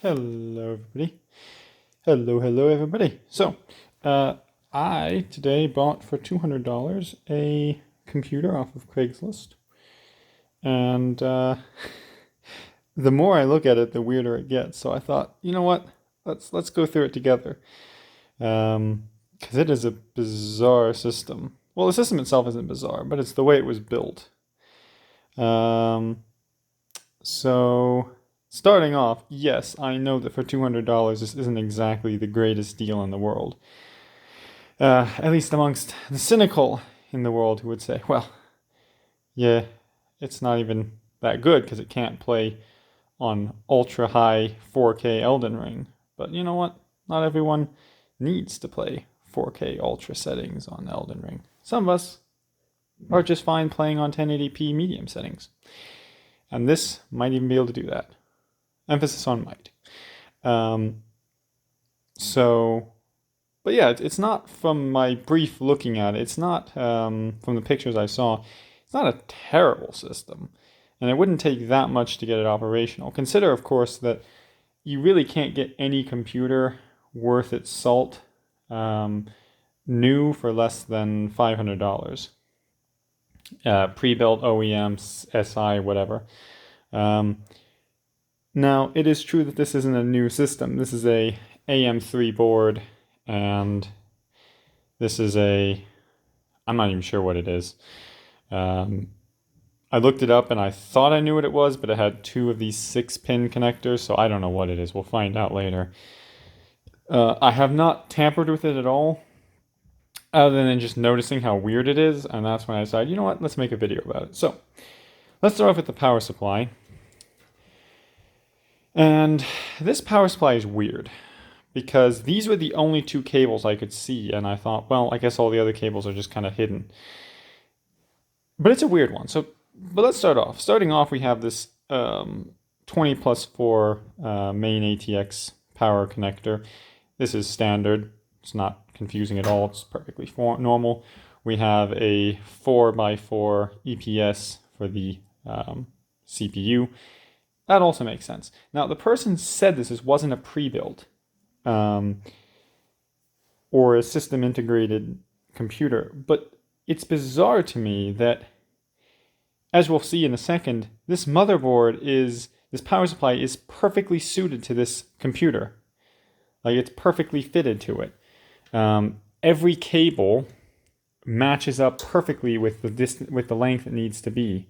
Hello, everybody. Hello, everybody. So, I today bought for $200 a computer off of Craigslist, and the more I look at it, the weirder it gets. So I thought, you know what? Let's go through it together, because it is a bizarre system. Well, the system itself isn't bizarre, but it's the way it was built. So. Starting off, yes, I know that for $200 this isn't exactly the greatest deal in the world. At least amongst the cynical in the world who would say, well, yeah, it's not even that good because it can't play on ultra-high 4K Elden Ring. But you know what? Not everyone needs to play 4K ultra settings on Elden Ring. Some of us are just fine playing on 1080p medium settings. And this might even be able to do that. Emphasis on might. But yeah, it's not from my brief looking at it. It's not from the pictures I saw. It's not a terrible system, and it wouldn't take that much to get it operational. Consider, of course, that you really can't get any computer worth its salt new for less than $500. Pre-built OEM, SI, whatever. Now, it is true that this isn't a new system. This is a AM3 board, and this is I'm not even sure what it is. I looked it up and I thought I knew what it was, but it had two of these 6-pin connectors, so I don't know what it is. We'll find out later. I have not tampered with it at all, other than just noticing how weird it is, and that's when I decided, you know what, let's make a video about it. So, let's start off with the power supply. And this power supply is weird because these were the only two cables I could see, and I thought, well, I guess all the other cables are just kind of hidden. But it's a weird one. But let's start off. Starting off, we have this 20+4 main ATX power connector. This is standard. It's not confusing at all. It's perfectly normal. We have a 4x4 EPS for the CPU. That also makes sense. Now, the person said this wasn't a pre-built or a system integrated computer, but it's bizarre to me that, as we'll see in a second, this power supply is perfectly suited to this computer. Like, it's perfectly fitted to it. Every cable matches up perfectly with the length it needs to be,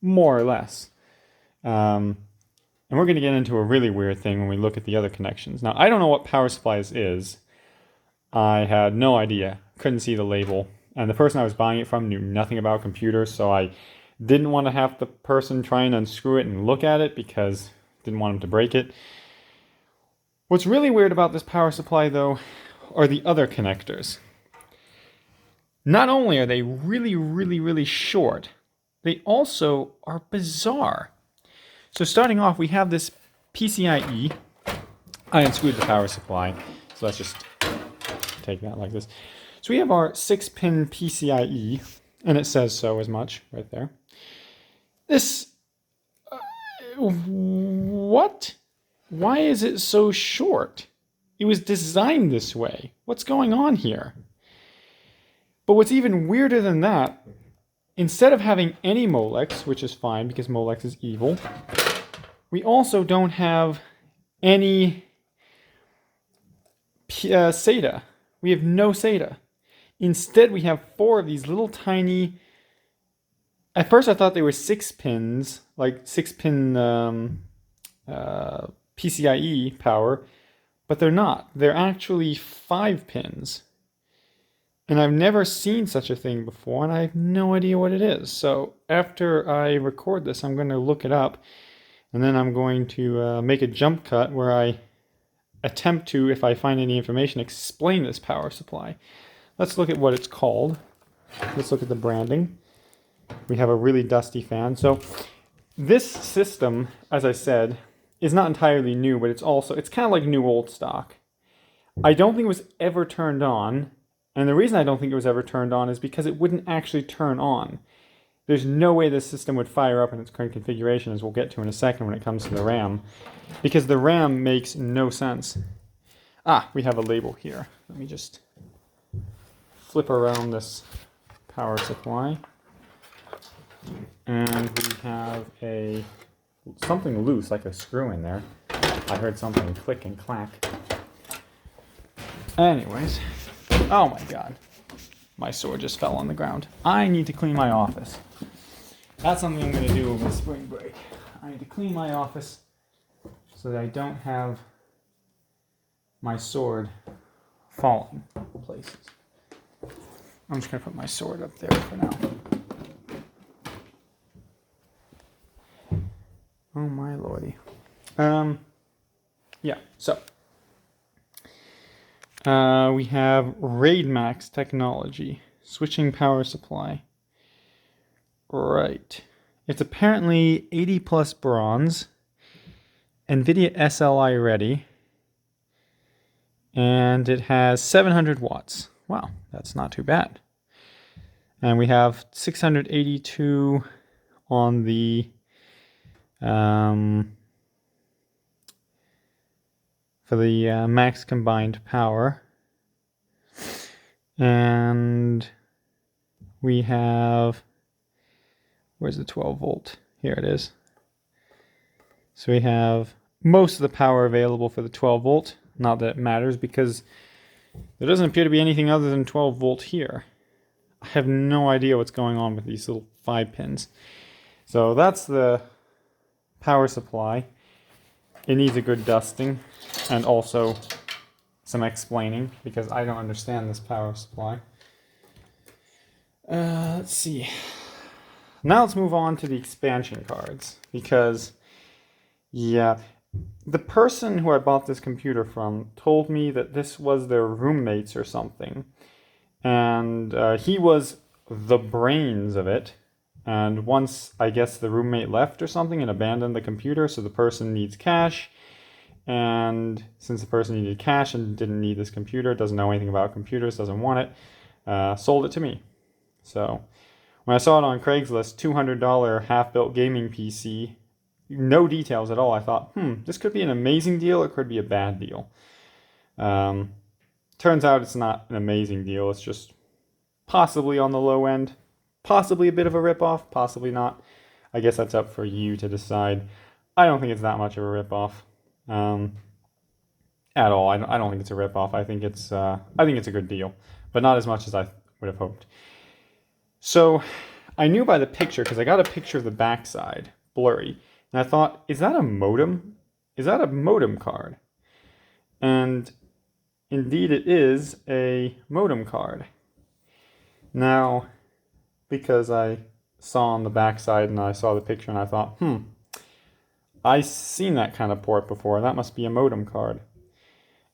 more or less. And we're going to get into a really weird thing when we look at the other connections. Now, I don't know what power supplies is. I had no idea. Couldn't see the label. And the person I was buying it from knew nothing about computers, so I didn't want to have the person try and unscrew it and look at it because I didn't want him to break it. What's really weird about this power supply, though, are the other connectors. Not only are they really, really, really short, they also are bizarre. So starting off, we have this PCIe. I unscrewed the power supply, so let's just take that like this. So we have our 6-pin PCIe, and it says so as much right there. This, what? Why is it so short? It was designed this way. What's going on here? But what's even weirder than that, instead of having any Molex, which is fine because Molex is evil, we also don't have any SATA. We have no SATA. Instead, we have 4 of these little tiny... At first, I thought they were 6 pins, like 6-pin PCIe power, but they're not. They're actually 5 pins. And I've never seen such a thing before, and I have no idea what it is. So after I record this, I'm going to look it up, and then I'm going to make a jump cut where I attempt to, if I find any information, explain this power supply. Let's look at what it's called. Let's look at the branding. We have a really dusty fan. So this system, as I said, is not entirely new, but it's kind of like new old stock. I don't think it was ever turned on. And the reason I don't think it was ever turned on is because it wouldn't actually turn on. there's no way this system would fire up in its current configuration, as we'll get to in a second when it comes to the RAM, because the RAM makes no sense. We have a label here. Let me just flip around this power supply. And we have something loose, like a screw in there. I heard something click and clack. Anyways, oh my god. My sword just fell on the ground. I need to clean my office. That's something I'm going to do over spring break. I need to clean my office so that I don't have my sword falling places. I'm just going to put my sword up there for now. Oh my lordy. Yeah, so we have RAID Max technology, switching power supply. Right. It's apparently 80 plus bronze, NVIDIA SLI ready, and it has 700 watts. Wow, that's not too bad. And we have 682 on the for the max combined power, and we have, where's the 12 volt? Here it is. So we have most of the power available for the 12 volt. Not that it matters, because there doesn't appear to be anything other than 12 volt here. I have no idea what's going on with these little 5 pins. So that's the power supply. It needs a good dusting and also some explaining, because I don't understand this power supply. Let's see. Now let's move on to the expansion cards, because yeah, the person who I bought this computer from told me that this was their roommates or something, and he was the brains of it. And once, I guess, the roommate left or something and abandoned the computer, so the person needs cash. And since the person needed cash and didn't need this computer, doesn't know anything about computers, doesn't want it, sold it to me. So when I saw it on Craigslist, $200 half-built gaming PC, no details at all, I thought, this could be an amazing deal, it could be a bad deal. Turns out it's not an amazing deal, it's just possibly on the low end. Possibly a bit of a ripoff, possibly not. I guess that's up for you to decide. I don't think it's that much of a ripoff at all. I don't think it's a ripoff. I think it's a good deal, but not as much as I would have hoped. So I knew by the picture, because I got a picture of the backside, blurry, and I thought, is that a modem? Is that a modem card? And indeed, it is a modem card. Now, because I saw on the backside and I saw the picture and I thought, I've seen that kind of port before. That must be a modem card.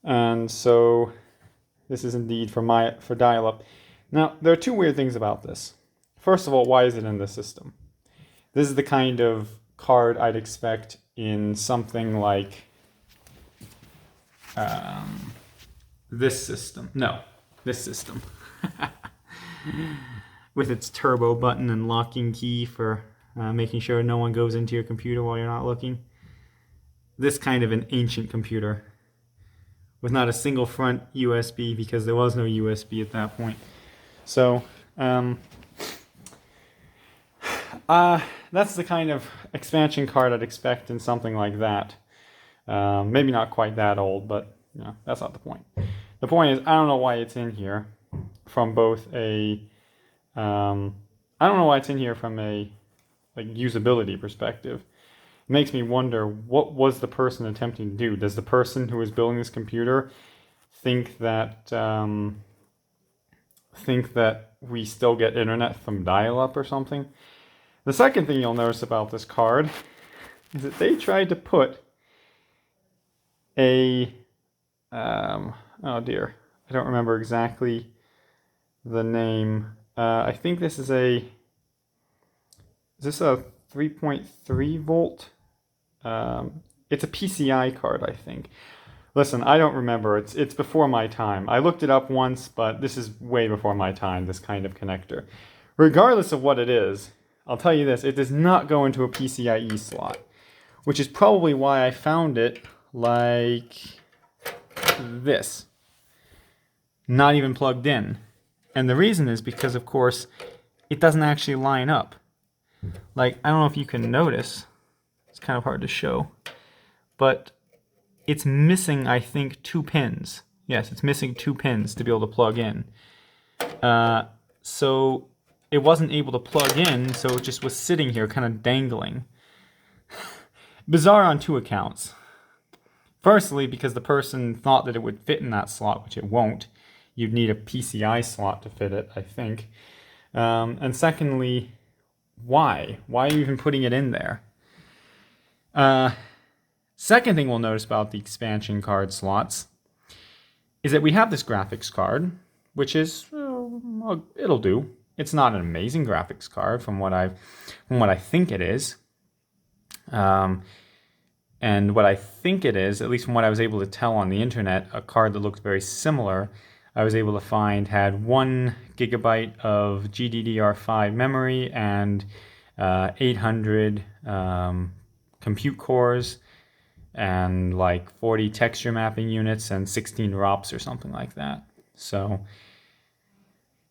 And so this is indeed for dial-up. Now, there are two weird things about this. First of all, why is it in the system? This is the kind of card I'd expect in something like this system. No, this system. With its turbo button and locking key for making sure no one goes into your computer while you're not looking. This kind of an ancient computer with not a single front USB, because there was no USB at that point. So that's the kind of expansion card I'd expect in something like that. Maybe not quite that old, but that's not the point. The point is, I don't know why it's in here from both a I don't know why it's in here from a usability perspective. It makes me wonder, what was the person attempting to do? Does the person who was building this computer think that we still get internet from dial-up or something? The second thing you'll notice about this card is that they tried to put a oh dear, I don't remember exactly the name. I think this is is this a 3.3 volt? It's a PCI card, I think. Listen, I don't remember. It's before my time. I looked it up once, but this is way before my time, this kind of connector. Regardless of what it is, I'll tell you this, it does not go into a PCIe slot, which is probably why I found it like this, not even plugged in. And the reason is because, of course, it doesn't actually line up. Like, I don't know if you can notice, it's kind of hard to show, but it's missing, I think, 2 pins. Yes, it's missing 2 pins to be able to plug in. So it wasn't able to plug in, so it just was sitting here kind of dangling. Bizarre on 2 accounts. Firstly, because the person thought that it would fit in that slot, which it won't. You'd need a PCI slot to fit it, I think. And secondly, why? Why are you even putting it in there? Second thing we'll notice about the expansion card slots is that we have this graphics card, which is, it'll do. It's not an amazing graphics card from what I think it is. And what I think it is, at least from what I was able to tell on the internet, a card that looked very similar, I was able to find had 1 gigabyte of GDDR5 memory and 800 compute cores and like 40 texture mapping units and 16 ROPs or something like that. So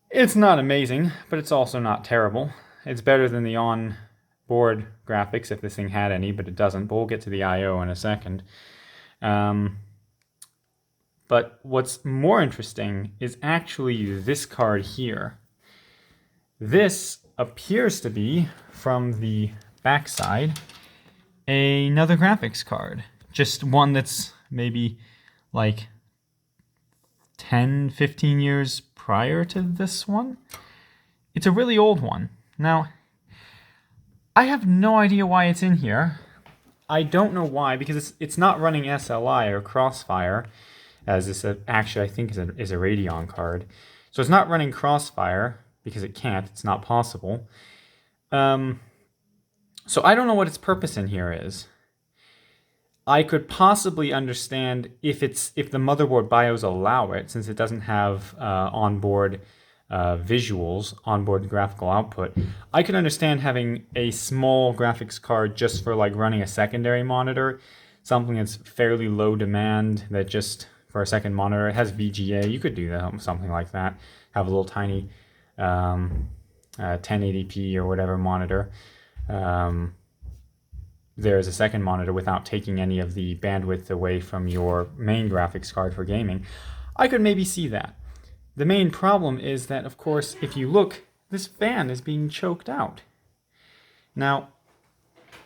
it's not amazing, but it's also not terrible. It's better than the on-board graphics if this thing had any, but it doesn't. But we'll get to the I/O in a second. But what's more interesting is actually this card here. This appears to be, from the backside, another graphics card. Just one that's maybe like 10, 15 years prior to this one. It's a really old one. Now, I have no idea why it's in here. I don't know why, because it's not running SLI or Crossfire, as this actually I think is a Radeon card. So it's not running Crossfire, because it can't, it's not possible. So I don't know what its purpose in here is. I could possibly understand if the motherboard BIOS allow it, since it doesn't have onboard visuals, onboard graphical output. I could understand having a small graphics card just for like running a secondary monitor, something that's fairly low demand, that just for a second monitor, it has VGA. You could do that, something like that. Have a little tiny 1080p or whatever monitor. There's a second monitor without taking any of the bandwidth away from your main graphics card for gaming. I could maybe see that. The main problem is that, of course, if you look, this fan is being choked out. Now,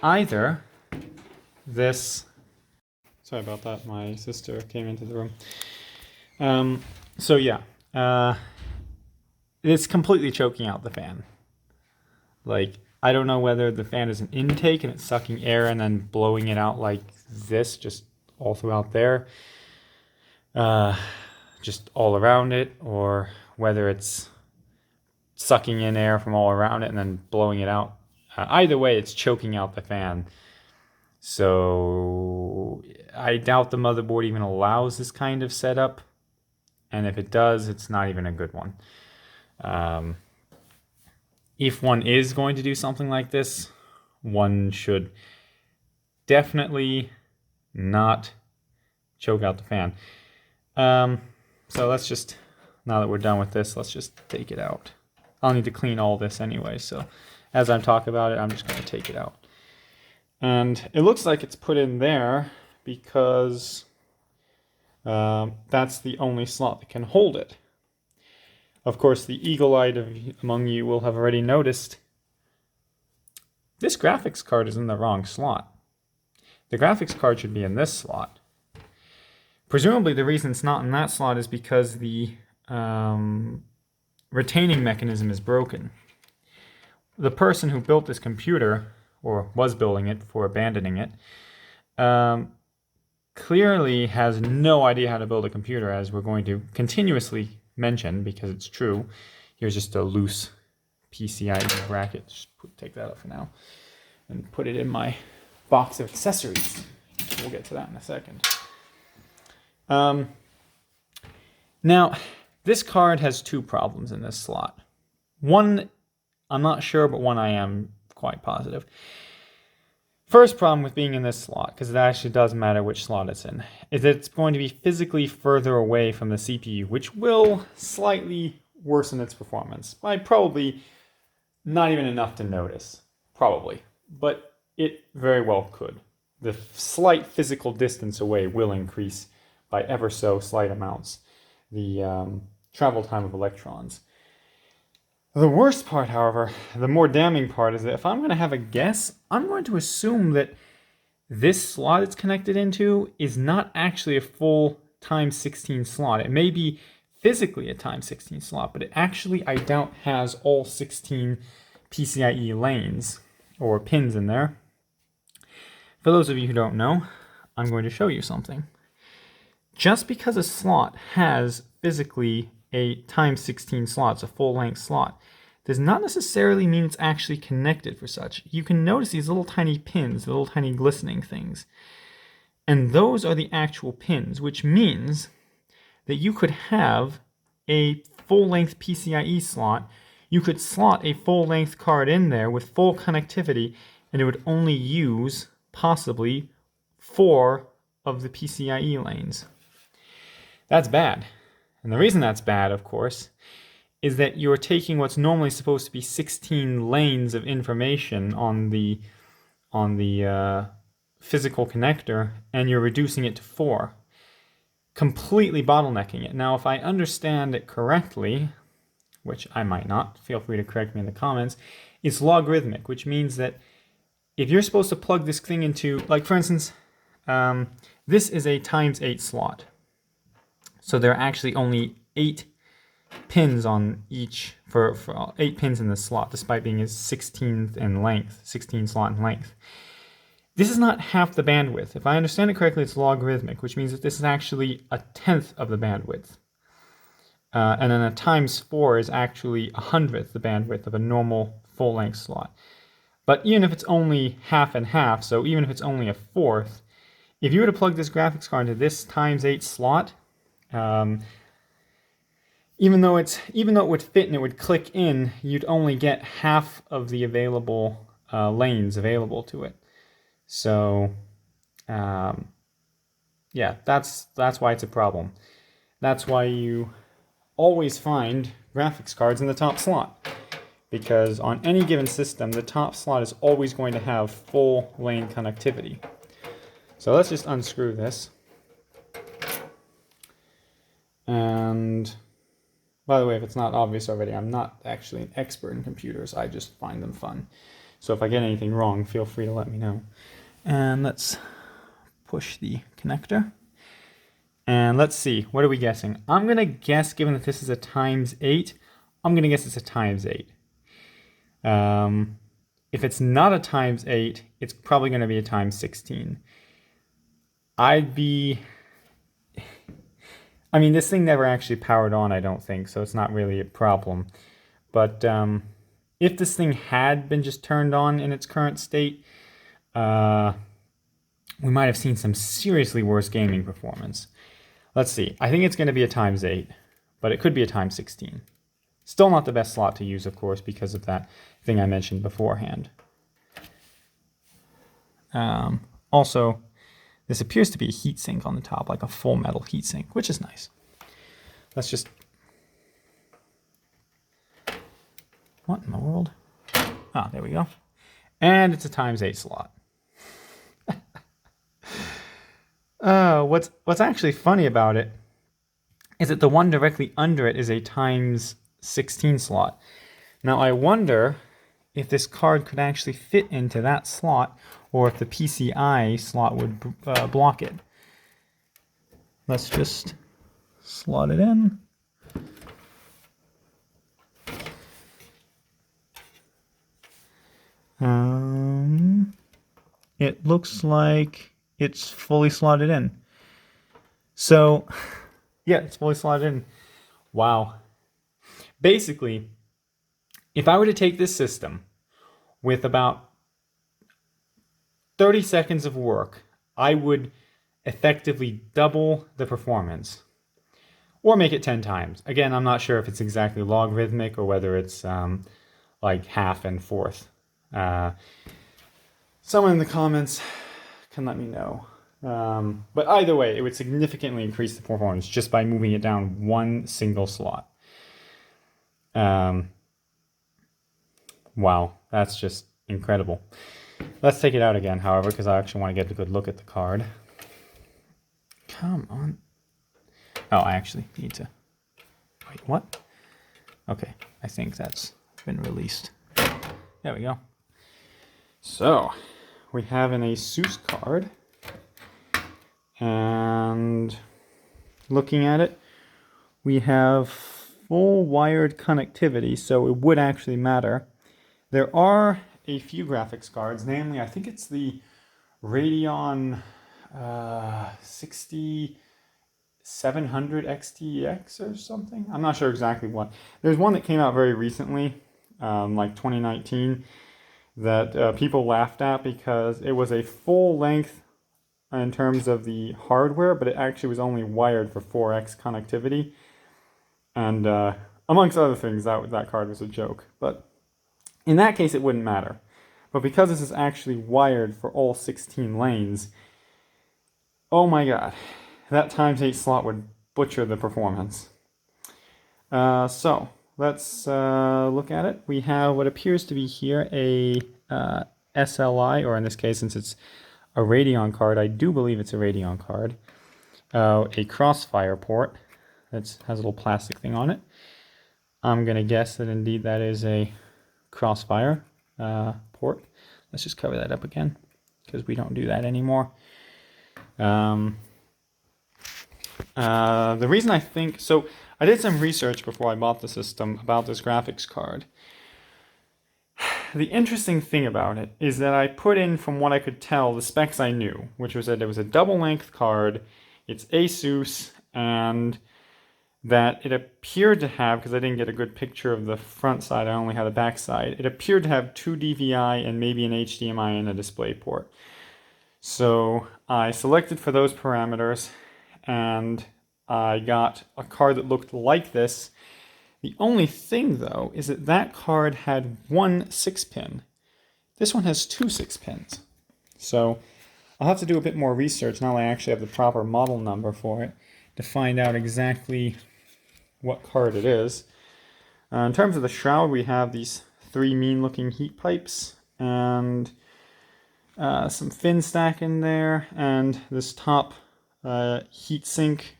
either this... Sorry about that, my sister came into the room. So yeah, it's completely choking out the fan. Like, I don't know whether the fan is an intake and it's sucking air and then blowing it out like this, just all throughout there, just all around it, or whether it's sucking in air from all around it and then blowing it out. Either way, it's choking out the fan. So I doubt the motherboard even allows this kind of setup. And if it does, it's not even a good one. If one is going to do something like this, one should definitely not choke out the fan. So let's just, now that we're done with this, let's just take it out. I'll need to clean all this anyway, so as I'm talking about it, I'm just going to take it out. And it looks like it's put in there because that's the only slot that can hold it. Of course, the eagle-eyed among you will have already noticed this graphics card is in the wrong slot. The graphics card should be in this slot. Presumably the reason it's not in that slot is because the retaining mechanism is broken. The person who built this computer, or was building it before abandoning it, clearly has no idea how to build a computer, as we're going to continuously mention, because it's true. Here's just a loose PCIe bracket. Just take that out for now and put it in my box of accessories. We'll get to that in a second. Now, this card has 2 problems in this slot. One, I'm not sure, but one I am quite positive. First problem with being in this slot, because it actually does matter which slot it's in, is that it's going to be physically further away from the CPU, which will slightly worsen its performance by probably not even enough to notice, probably, but it very well could. The slight physical distance away will increase by ever so slight amounts the travel time of electrons. The worst part, however, the more damning part, is that if I'm going to have a guess, I'm going to assume that this slot it's connected into is not actually a full times 16 slot. It may be physically a times 16 slot, but it actually, I doubt, has all 16 PCIe lanes or pins in there. For those of you who don't know, I'm going to show you something. Just because a slot has physically a times 16 slots, a full-length slot, does not necessarily mean it's actually connected for such. You can notice these little tiny pins, the little tiny glistening things. And those are the actual pins, which means that you could have a full-length PCIe slot. You could slot a full-length card in there with full connectivity, and it would only use possibly 4 of the PCIe lanes. That's bad. And the reason that's bad, of course, is that you're taking what's normally supposed to be 16 lanes of information on the physical connector, and you're reducing it to 4, completely bottlenecking it. Now, if I understand it correctly, which I might not, feel free to correct me in the comments, it's logarithmic, which means that if you're supposed to plug this thing into, like for instance, this is a times 8 slot. So there are actually only 8 pins on each, for 8 pins in the slot, despite being 16 in length, 16 slot in length. This is not half the bandwidth. If I understand it correctly, it's logarithmic, which means that this is actually 1/10 of the bandwidth. And then a times 4 is actually 100th the bandwidth of a normal full-length slot. But even if it's only half and half, so even if it's only 1/4, if you were to plug this graphics card into this times 8 slot, even though it would fit and it would click in, you'd only get half of the available lanes available to it. So, yeah, that's why it's a problem. That's why you always find graphics cards in the top slot, because on any given system, the top slot is always going to have full lane connectivity. So let's just unscrew this. And by the way, if it's not obvious already, I'm not actually an expert in computers. I just find them fun. So if I get anything wrong, feel free to let me know. And let's push the connector. And let's see, what are we guessing? I'm going to guess, given that this is a times 8, I'm going to guess it's a times 8. If it's not a times 8, it's probably going to be a times 16. I mean, this thing never actually powered on, I don't think, so it's not really a problem. But if this thing had been just turned on in its current state, we might have seen some seriously worse gaming performance. Let's see. I think it's going to be a times 8, but it could be a times 16. Still not the best slot to use, of course, because of that thing I mentioned beforehand. Also, this appears to be a heatsink on the top, like a full metal heatsink, which is nice. Let's just... What in the world? Ah, there we go. And it's a times 8 slot. What's actually funny about it is that the one directly under it is a times 16 slot. Now I wonder if this card could actually fit into that slot, or if the PCI slot would block it. Let's just slot it in. It looks like it's fully slotted in. So, yeah, it's fully slotted in. Wow. Basically, if I were to take this system with about 30 seconds of work, I would effectively double the performance, or make it 10 times. Again, I'm not sure if it's exactly logarithmic or whether it's like half and fourth. Someone in the comments can let me know. But either way, it would significantly increase the performance just by moving it down one single slot. Wow, that's just incredible. Let's take it out again, however, because I actually want to get a good look at the card. Come on. Oh, I actually need to... Wait, what? Okay, I think that's been released. There we go. So, we have an Asus card. And looking at it, we have full wired connectivity, so it would actually matter. There are a few graphics cards, namely, I think it's the Radeon 6700 XTX or something. I'm not sure exactly what. There's one that came out very recently, like 2019, that people laughed at because it was a full length in terms of the hardware, but it actually was only wired for 4x connectivity. And amongst other things, that card was a joke. But in that case, it wouldn't matter. But because this is actually wired for all 16 lanes, oh my god, that x8 slot would butcher the performance. So let's look at it. We have what appears to be here a SLI, or in this case, since it's a Radeon card, I do believe it's a Radeon card. A Crossfire port that has a little plastic thing on it. I'm going to guess that indeed that is a Crossfire port. Let's just cover that up again, because we don't do that anymore. The reason I think... So, I did some research before I bought the system about this graphics card. The interesting thing about it is that I put in, from what I could tell, the specs I knew, which was that it was a double-length card, it's Asus, and that it appeared to have, because I didn't get a good picture of the front side, I only had the back side, it appeared to have 2 DVI and maybe an HDMI and a display port. So I selected for those parameters, and I got a card that looked like this. The only thing, though, is that that card had one 6-pin. This one has 2 6-pins. So I'll have to do a bit more research now that I actually have the proper model number for it to find out exactly what card it is. In terms of the shroud, we have these 3 mean-looking heat pipes and some fin stack in there, and this top heat sink,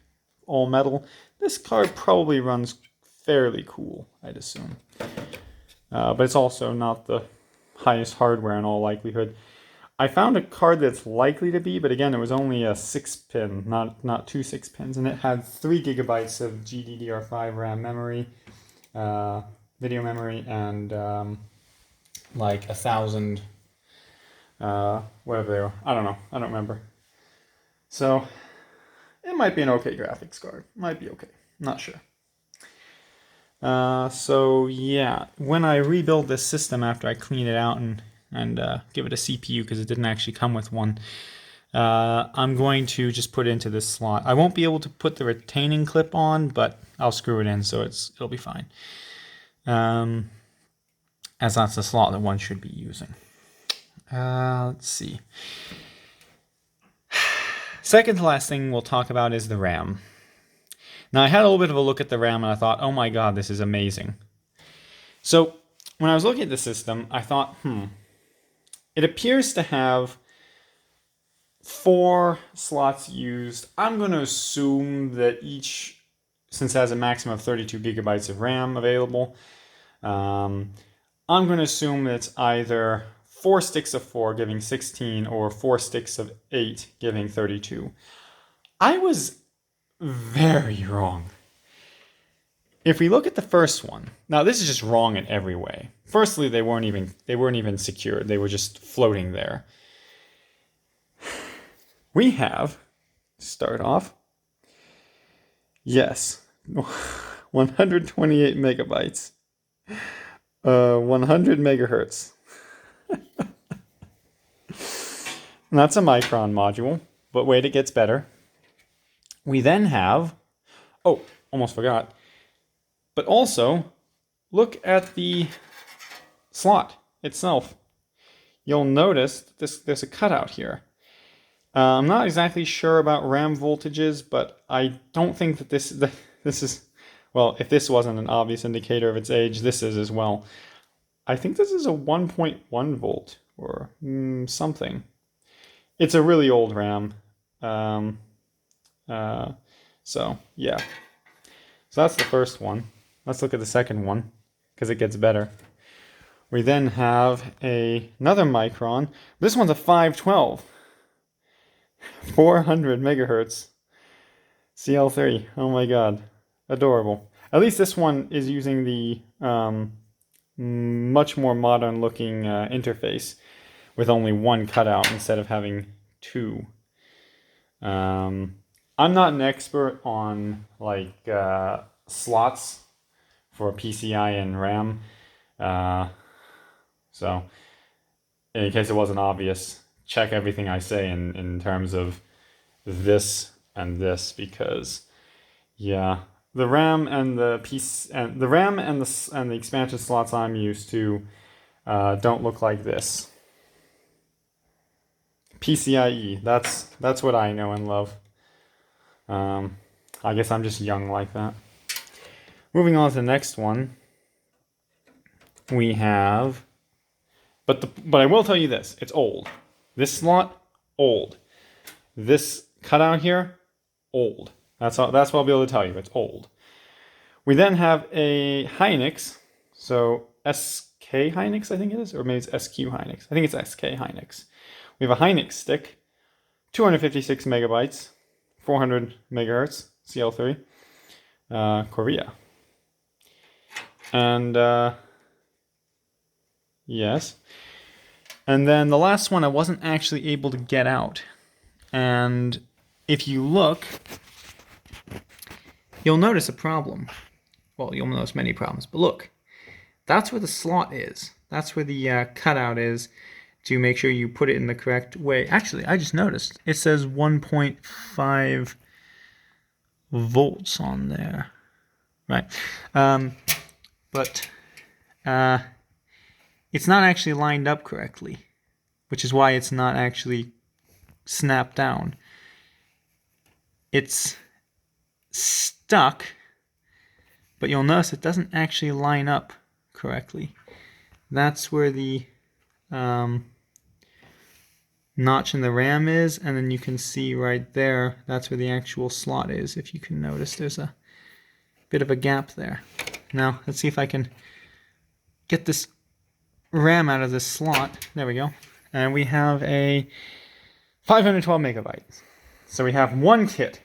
all metal. This card probably runs fairly cool, I'd assume. But it's also not the highest hardware in all likelihood. I found a card that's likely to be, but again, it was only a 6-pin, not 2 6-pins, and it had 3 gigabytes of GDDR5 RAM memory, video memory, and like 1,000, whatever they were. I don't know. I don't remember. So it might be an okay graphics card. Might be okay. Not sure. So yeah, when I rebuild this system after I clean it out and give it a CPU, because it didn't actually come with one, I'm going to just put it into this slot. I won't be able to put the retaining clip on, but I'll screw it in, so it'll be fine. As that's the slot that one should be using. Let's see. Second to last thing we'll talk about is the RAM. Now, I had a little bit of a look at the RAM, and I thought, oh my god, this is amazing. So, when I was looking at the system, I thought, it appears to have 4 slots used. I'm going to assume that each, since it has a maximum of 32 gigabytes of RAM available, I'm going to assume that it's either 4 sticks of 4 giving 16 or 4 sticks of 8 giving 32. I was very wrong. If we look at the first one, now this is just wrong in every way. Firstly, they weren't even secured. They were just floating there. We have, start off, yes, 128 megabytes, 100 megahertz. And that's a Micron module, but wait, it gets better. We then have, oh, almost forgot, but also look at the slot itself. you'll notice there's a cutout here. I'm not exactly sure about RAM voltages, but I don't think that this is, well, if this wasn't an obvious indicator of its age, this is as well. I think this is a 1.1 volt or something. It's a really old RAM. So yeah. So that's the first one. Let's look at the second one, because it gets better. We then have another Micron. This one's a 512. 400 megahertz. CL3. Oh my god. Adorable. At least this one is using the much more modern looking interface with only one cutout instead of having two. I'm not an expert on like slots for PCI and RAM. So in case it wasn't obvious, check everything I say in terms of this and this, because yeah, the RAM and the the expansion slots I'm used to don't look like this. PCIe, that's what I know and love. I guess I'm just young like that. Moving on to the next one, we have, but I will tell you this: it's old. This slot, old. This cutout here, old. That's what I'll be able to tell you. It's old. We then have a Hynix, so SK Hynix, I think it is, or maybe it's SQ Hynix. I think it's SK Hynix. We have a Hynix stick, 256 megabytes, 400 megahertz, CL3, Korea. And yes. And then the last one I wasn't actually able to get out. And if you look, you'll notice a problem. Well, you'll notice many problems, but look, that's where the slot is. That's where the cutout is, to make sure you put it in the correct way. Actually, I just noticed it says 1.5 volts on there, right? But it's not actually lined up correctly, which is why it's not actually snapped down. It's stuck, but you'll notice it doesn't actually line up correctly. That's where the notch in the RAM is, and then you can see right there, that's where the actual slot is. If you can notice, there's a bit of a gap there. Now, let's see if I can get this RAM out of this slot. There we go. And we have a 512 megabytes. So we have one kit.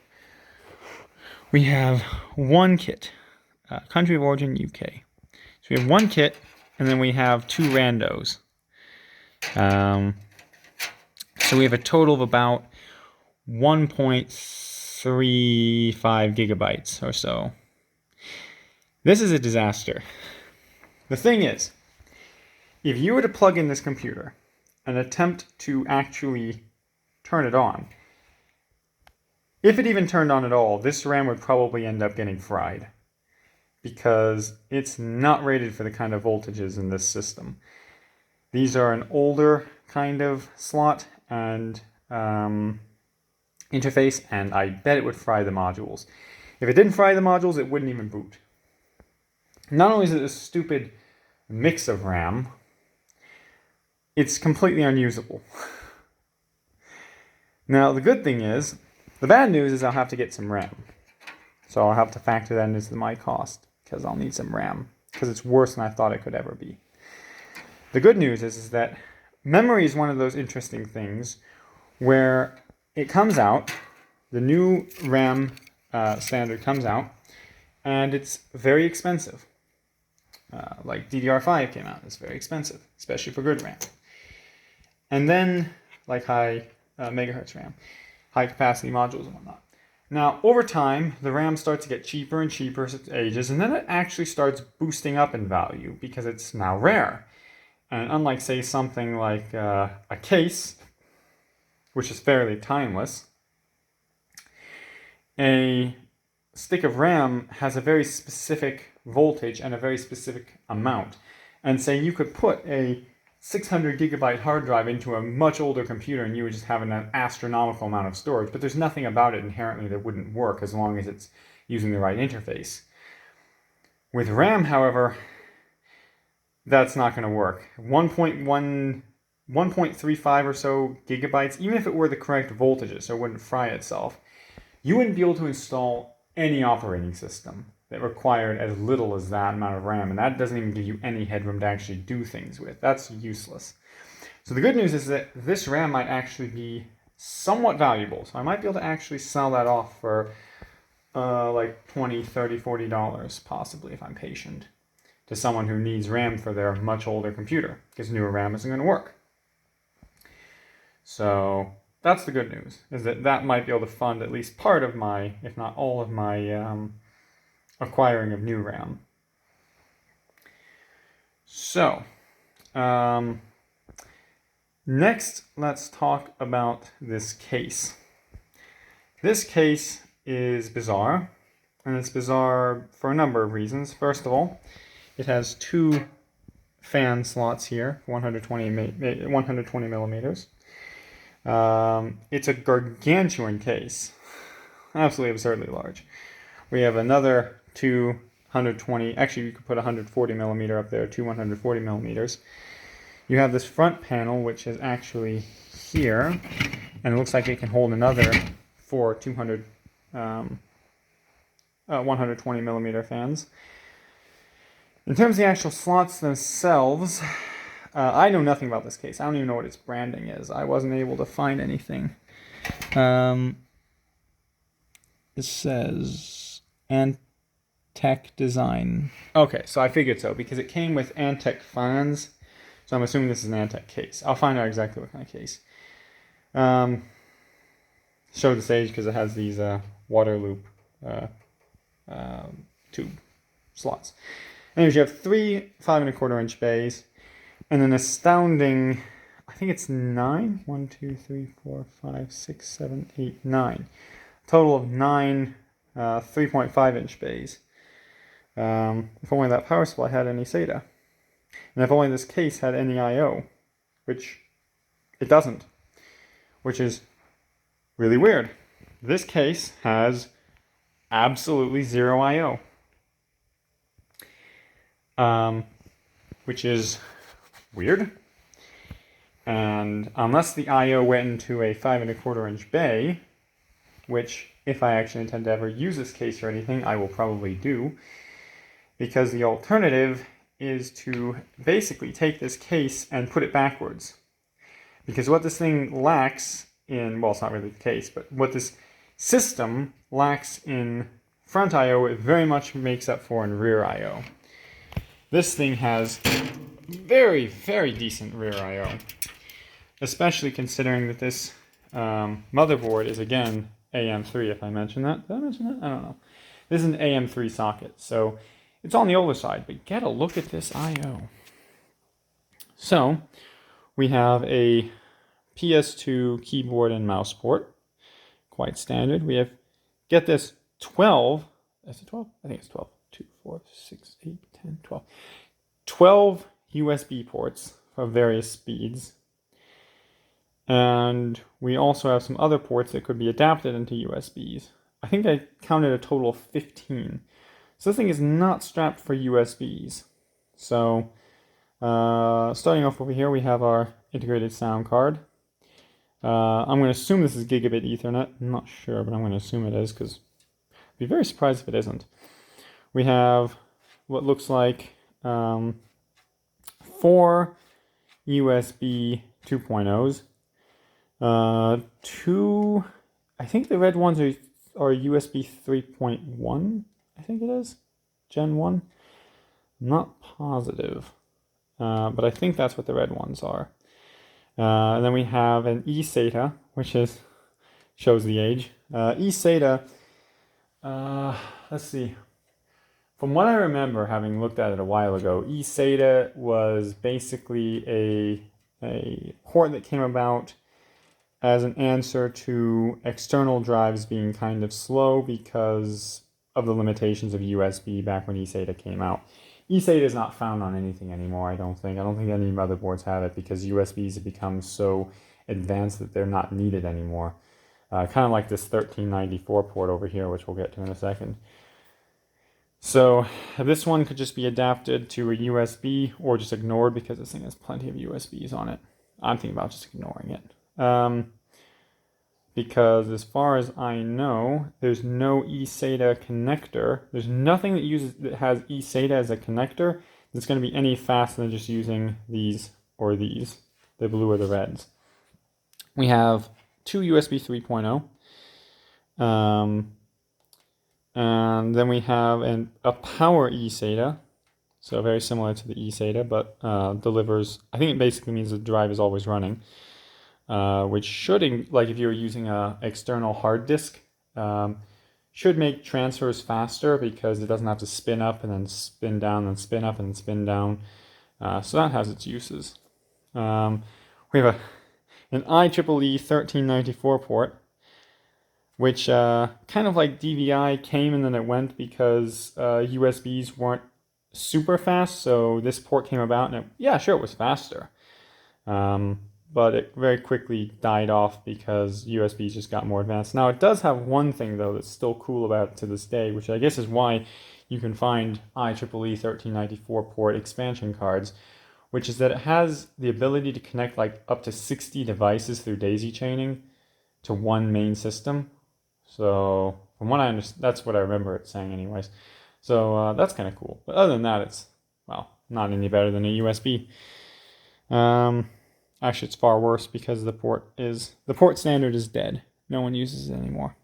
We have one kit. Country of origin, UK. So we have one kit, and then we have two randos. So we have a total of about 1.35 gigabytes or so. This is a disaster. The thing is, if you were to plug in this computer and attempt to actually turn it on, if it even turned on at all, this RAM would probably end up getting fried, because it's not rated for the kind of voltages in this system. These are an older kind of slot and interface, and I bet it would fry the modules. If it didn't fry the modules, it wouldn't even boot. Not only is it a stupid mix of RAM, it's completely unusable. Now, the good thing is, the bad news is I'll have to get some RAM. So I'll have to factor that into my cost, because I'll need some RAM, because it's worse than I thought it could ever be. The good news is that memory is one of those interesting things where it comes out, the new RAM standard comes out, and it's very expensive. Like DDR5 came out, it's very expensive, especially for good RAM. And then, like high megahertz RAM, high capacity modules and whatnot. Now, over time, the RAM starts to get cheaper and cheaper as it ages, and then it actually starts boosting up in value because it's now rare. And unlike, say, something like a case, which is fairly timeless, a stick of RAM has a very specific voltage and a very specific amount. And say you could put a 600 gigabyte hard drive into a much older computer and you would just have an astronomical amount of storage, but there's nothing about it inherently that wouldn't work as long as it's using the right interface. With RAM, however, that's not going to work. 1.35 or so gigabytes, even if it were the correct voltages, so it wouldn't fry itself, you wouldn't be able to install any operating system that required as little as that amount of RAM, and that doesn't even give you any headroom to actually do things with. That's useless. So the good news is that this RAM might actually be somewhat valuable, so I might be able to actually sell that off for like $20, $30, $40 possibly if I'm patient, to someone who needs RAM for their much older computer, because newer RAM isn't going to work. So that's the good news, is that that might be able to fund at least part of my, if not all of my acquiring of new RAM. So, next let's talk about this case. This case is bizarre, and it's bizarre for a number of reasons. First of all, it has two fan slots here, 120 millimeters. It's a gargantuan case, absolutely absurdly large. We have another two 120, actually you could put 140 millimeter up there, two 140 millimeters. You have this front panel, which is actually here, and it looks like it can hold another four 120 millimeter fans. In terms of the actual slots themselves, I know nothing about this case. I don't even know what its branding is. I wasn't able to find anything. It says Antec Design. Okay, so I figured so, because it came with Antec fans, so I'm assuming this is an Antec case. I'll find out exactly what kind of case. Show the stage because it has these water loop tube slots. Anyways, you have three 5 1/4 inch bays, and an astounding, I think it's 9. 1, 2, 3, 4, 5, 6, 7, 8, 9. Total of 9 3.5 inch bays. If only that power supply had any SATA. And if only this case had any I/O, which it doesn't, which is really weird. This case has absolutely zero I/O. Which is weird. And unless the I/O went into a 5 1/4 inch bay, which if I actually intend to ever use this case or anything, I will probably do, because the alternative is to basically take this case and put it backwards. Because what this thing lacks in, well, it's not really the case, but what this system lacks in front I/O, it very much makes up for in rear I/O. This thing has very, very decent rear I/O, especially considering that this motherboard is, again, AM3, if I mentioned that. Did I mention that? I don't know. This is an AM3 socket, so it's on the older side, but get a look at this I/O. So, we have a PS2 keyboard and mouse port, quite standard. We have, get this, 12, is it 12? I think it's 12. 2, 4, 6, 8, 10, 12. 12 USB ports of various speeds. And we also have some other ports that could be adapted into USBs. I think I counted a total of 15. So this thing is not strapped for USBs. So starting off over here, we have our integrated sound card. I'm going to assume this is gigabit Ethernet. I'm not sure, but I'm going to assume it is, because I'd be very surprised if it isn't. We have what looks like 4 USB 2.0s. 2, I think the red ones are USB 3.1, I think it is, Gen 1. I'm not positive, but I think that's what the red ones are. And then we have an eSATA, which shows the age. eSATA, let's see. From what I remember, having looked at it a while ago, eSATA was basically a port that came about as an answer to external drives being kind of slow because of the limitations of USB back when eSATA came out. eSATA is not found on anything anymore, I don't think. I don't think any motherboards have it because USBs have become so advanced that they're not needed anymore. Kind of like this 1394 port over here, which we'll get to in a second. So this one could just be adapted to a USB or just ignored because this thing has plenty of USBs on it. I'm thinking about just ignoring it. Because as far as I know, there's no eSATA connector. There's nothing that has eSATA as a connector that's going to be any faster than just using these or these, the blue or the reds. We have two USB 3.0. And then we have a power eSATA. So very similar to the eSATA, but delivers, I think it basically means the drive is always running. Which should, like if you're using an external hard disk, should make transfers faster because it doesn't have to spin up and then spin down and spin up and spin down. So that has its uses. We have an IEEE 1394 port, which kind of like DVI came and then it went because USBs weren't super fast. So this port came about and it was faster. But it very quickly died off because USBs just got more advanced. Now, it does have one thing, though, that's still cool about it to this day, which I guess is why you can find IEEE 1394 port expansion cards, which is that it has the ability to connect like up to 60 devices through daisy chaining to one main system. So, from what I understand, that's what I remember it saying anyways. So, that's kind of cool. But other than that, it's, well, not any better than a USB. Actually, it's far worse because the port standard is dead. No one uses it anymore.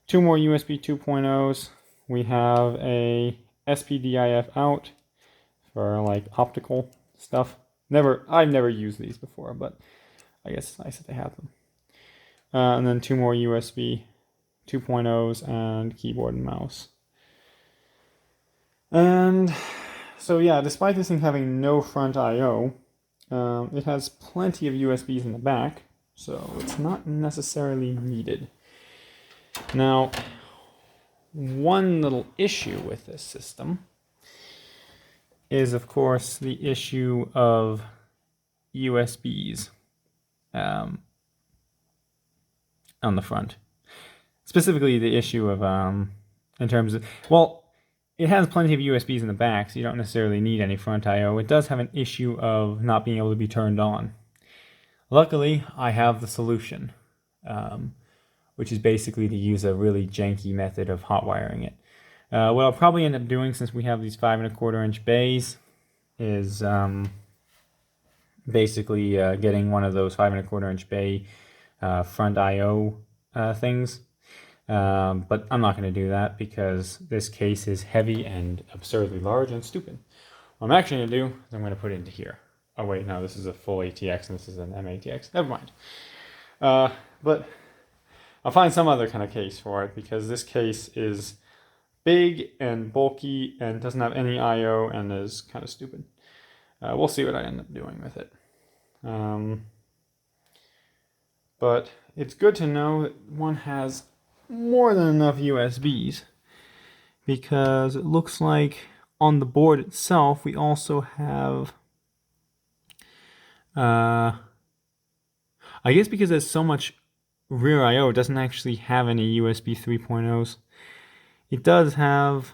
Two more USB 2.0s. We have a SPDIF out for like optical stuff. I've never used these before, but I guess it's nice that they have them. And then two more USB 2.0s and keyboard and mouse. And so yeah, despite this thing having no front I/O, it has plenty of USBs in the back, so it's not necessarily needed. Now, one little issue with this system is, of course, the issue of USBs on the front. Specifically, the issue of, in terms of, well, it has plenty of USBs in the back, so you don't necessarily need any front I/O. It does have an issue of not being able to be turned on. Luckily, I have the solution, which is basically to use a really janky method of hot wiring it. What I'll probably end up doing, since we have these 5 1/4 inch bays, is basically getting one of those 5 1/4 inch bay front I/O things. But I'm not going to do that because this case is heavy and absurdly large and stupid. What I'm actually going to do is I'm going to put it into here. Oh wait, no, this is a full ATX and this is an MATX. Never mind. But I'll find some other kind of case for it because this case is big and bulky and doesn't have any I/O and is kind of stupid. We'll see what I end up doing with it. But it's good to know that one has more than enough USBs because it looks like on the board itself we also have I guess because there's so much rear I/O, it doesn't actually have any USB 3.0s. It does have,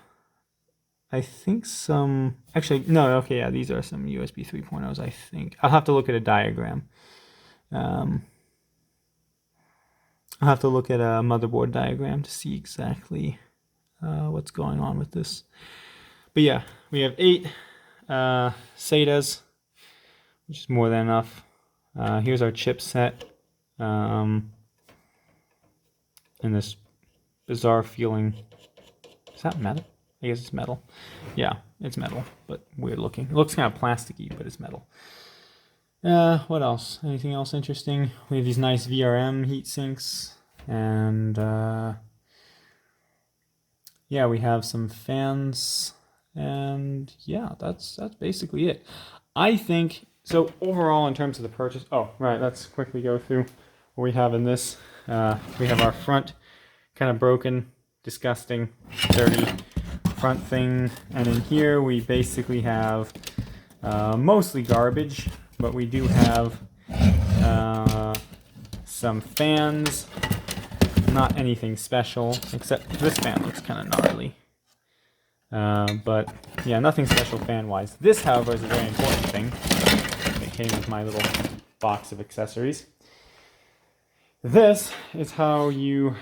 I think, some, actually no, okay, yeah, these are some USB 3.0s. I think I'll have to look at a diagram. I'll have to look at a motherboard diagram to see exactly what's going on with this. But yeah, we have 8 SATAs, which is more than enough. Here's our chipset in this bizarre feeling. Is that metal? I guess it's metal. Yeah, it's metal, but weird looking. It looks kind of plasticky, but it's metal. What else? Anything else interesting? We have these nice VRM heat sinks, and yeah, we have some fans, and yeah, that's basically it. I think so. Overall, in terms of the purchase, oh right, let's quickly go through what we have in this. We have our front, kind of broken, disgusting, dirty front thing, and in here we basically have mostly garbage, but we do have some fans. Not anything special, except this fan looks kind of gnarly. But yeah, nothing special fan-wise. This, however, is a very important thing. It came with my little box of accessories. This is how you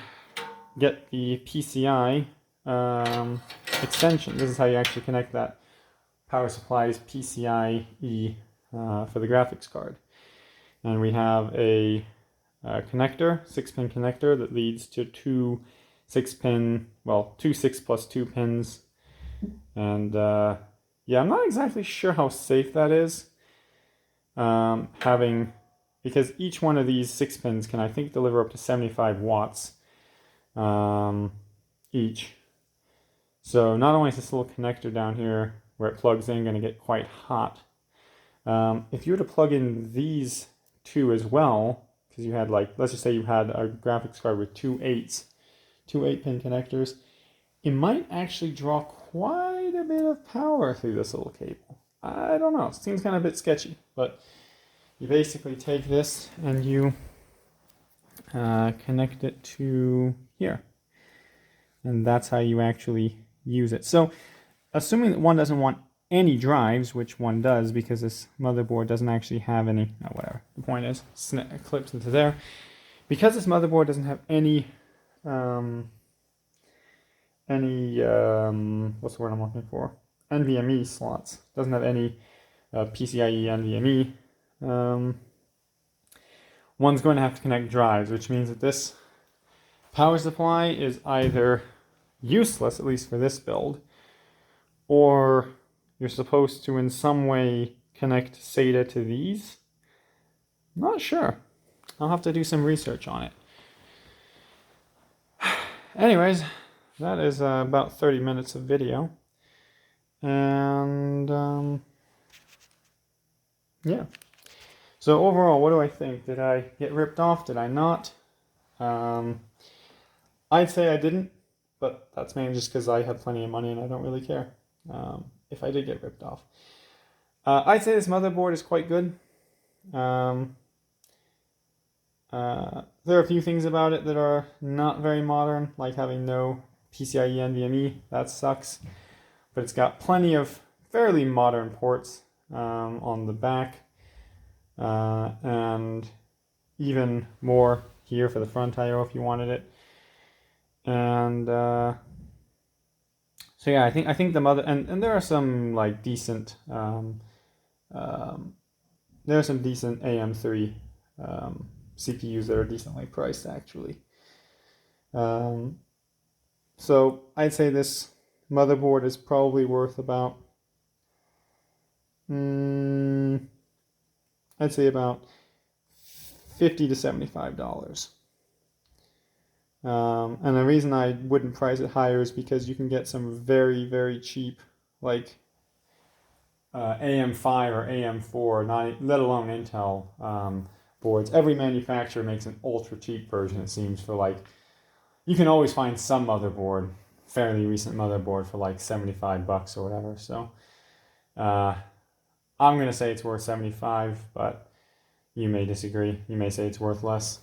get the PCI extension. This is how you actually connect that power supply's PCIe for the graphics card. And we have a connector, 6-pin connector that leads to two 6-pin, well, two 6+2 pins. And yeah, I'm not exactly sure how safe that is. Because each one of these 6 pins can, I think, deliver up to 75 watts each. So not only is this little connector down here where it plugs in going to get quite hot, if you were to plug in these two as well, because you had, like, let's just say you had a graphics card with two 8-pin connectors, it might actually draw quite a bit of power through this little cable. I don't know, it seems kind of a bit sketchy, but you basically take this and you connect it to here. And that's how you actually use it. So, assuming that one doesn't want any drives, which one does because this motherboard doesn't actually have any, oh, whatever, the point is, it clips into there. Because this motherboard doesn't have any what's the word I'm looking for? NVMe slots. Doesn't have any PCIe NVMe. One's going to have to connect drives, which means that this power supply is either useless, at least for this build, or you're supposed to in some way connect SATA to these. Not sure. I'll have to do some research on it. Anyways, that is about 30 minutes of video. And yeah. So overall, what do I think? Did I get ripped off? Did I not? I'd say I didn't, but that's mainly just because I have plenty of money and I don't really care if I did get ripped off. I'd say this motherboard is quite good. There are a few things about it that are not very modern, like having no PCIe NVMe. That sucks. But it's got plenty of fairly modern ports on the back. And even more here for the front I/O if you wanted it. And so yeah, I think the mother and there are some like decent there are some decent AM3 CPUs that are decently priced actually. So I'd say this motherboard is probably worth about I'd say about $50 to $75. And the reason I wouldn't price it higher is because you can get some very, very cheap, like AM5 or AM4, not let alone Intel boards. Every manufacturer makes an ultra cheap version, it seems, for like, you can always find some motherboard, fairly recent motherboard, for like $75 or whatever. So I'm going to say it's worth $75, but you may disagree. You may say it's worth less.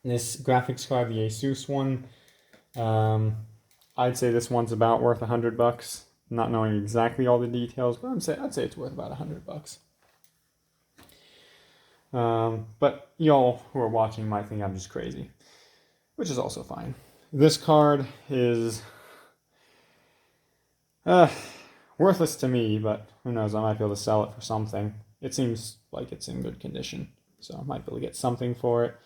This graphics card, the Asus one, I'd say this one's about worth $100. Not knowing exactly all the details, but I'd say it's worth about $100. But y'all who are watching might think I'm just crazy, which is also fine. This card is worthless to me, but who knows, I might be able to sell it for something. It seems like it's in good condition, so I might be able to get something for it.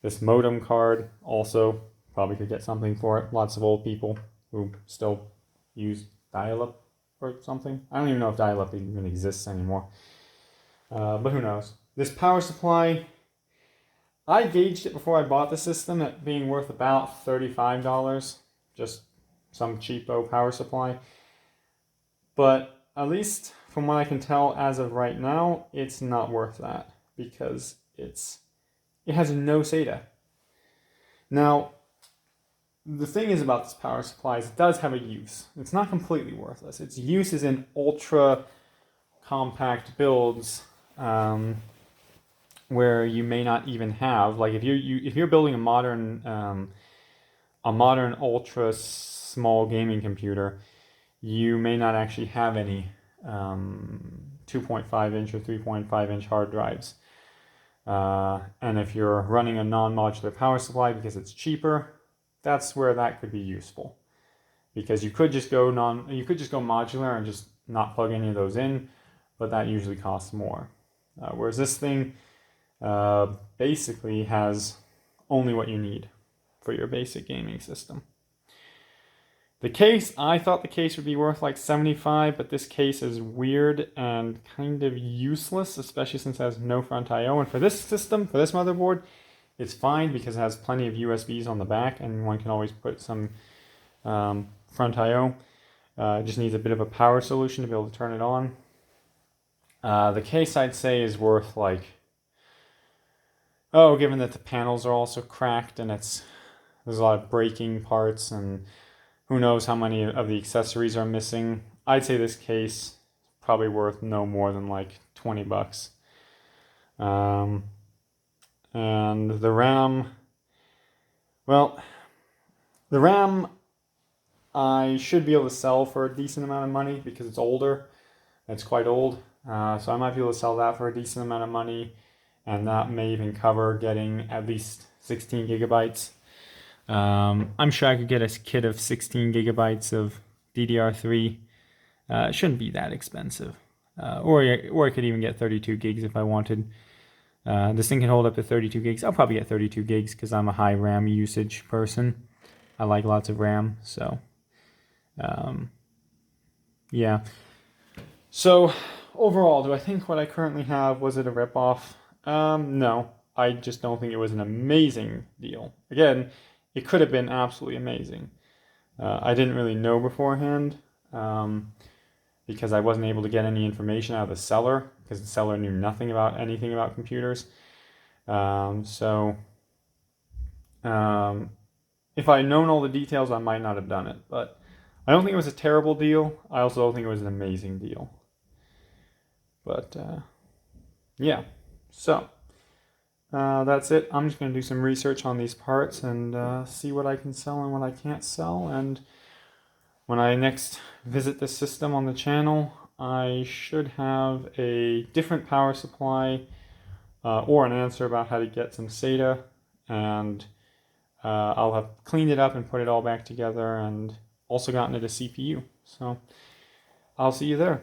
This modem card also probably could get something for it. Lots of old people who still use dial-up or something. I don't even know if dial-up even exists anymore. But who knows. This power supply, I gauged it before I bought the system at being worth about $35. Just some cheapo power supply. But at least from what I can tell as of right now, it's not worth that because it has no SATA. Now, the thing is about this power supply is it does have a use. It's not completely worthless. Its use is in ultra compact builds where you may not even have, like if you're building a modern ultra small gaming computer, you may not actually have any 2.5 inch or 3.5 inch hard drives. And if you're running a non-modular power supply because it's cheaper, that's where that could be useful. Because you could just go modular and just not plug any of those in, but that usually costs more. Whereas this thing basically has only what you need for your basic gaming system. The case, I thought the case would be worth like $75, but this case is weird and kind of useless, especially since it has no front I/O. And for this system, for this motherboard, it's fine because it has plenty of USBs on the back, and one can always put some front I/O. It just needs a bit of a power solution to be able to turn it on. The case, I'd say, is worth like, given that the panels are also cracked and there's a lot of breaking parts and who knows how many of the accessories are missing, I'd say this case is probably worth no more than like $20. And the RAM, well, the RAM I should be able to sell for a decent amount of money because it's older. It's quite old. So I might be able to sell that for a decent amount of money, and that may even cover getting at least 16 gigabytes. I'm sure I could get a kit of 16 gigabytes of DDR3. It shouldn't be that expensive. Or I could even get 32 gigs if I wanted. This thing can hold up to 32 gigs. I'll probably get 32 gigs because I'm a high RAM usage person. I like lots of RAM, so yeah. So overall, do I think what I currently have, was it a ripoff? No, I just don't think it was an amazing deal. Again, it could have been absolutely amazing. I didn't really know beforehand because I wasn't able to get any information out of the seller because the seller knew nothing about anything about computers. If I had known all the details, I might not have done it. But I don't think it was a terrible deal. I also don't think it was an amazing deal. But yeah, so that's it. I'm just going to do some research on these parts and see what I can sell and what I can't sell. And when I next visit this system on the channel, I should have a different power supply or an answer about how to get some SATA, and I'll have cleaned it up and put it all back together and also gotten it a CPU. So I'll see you there.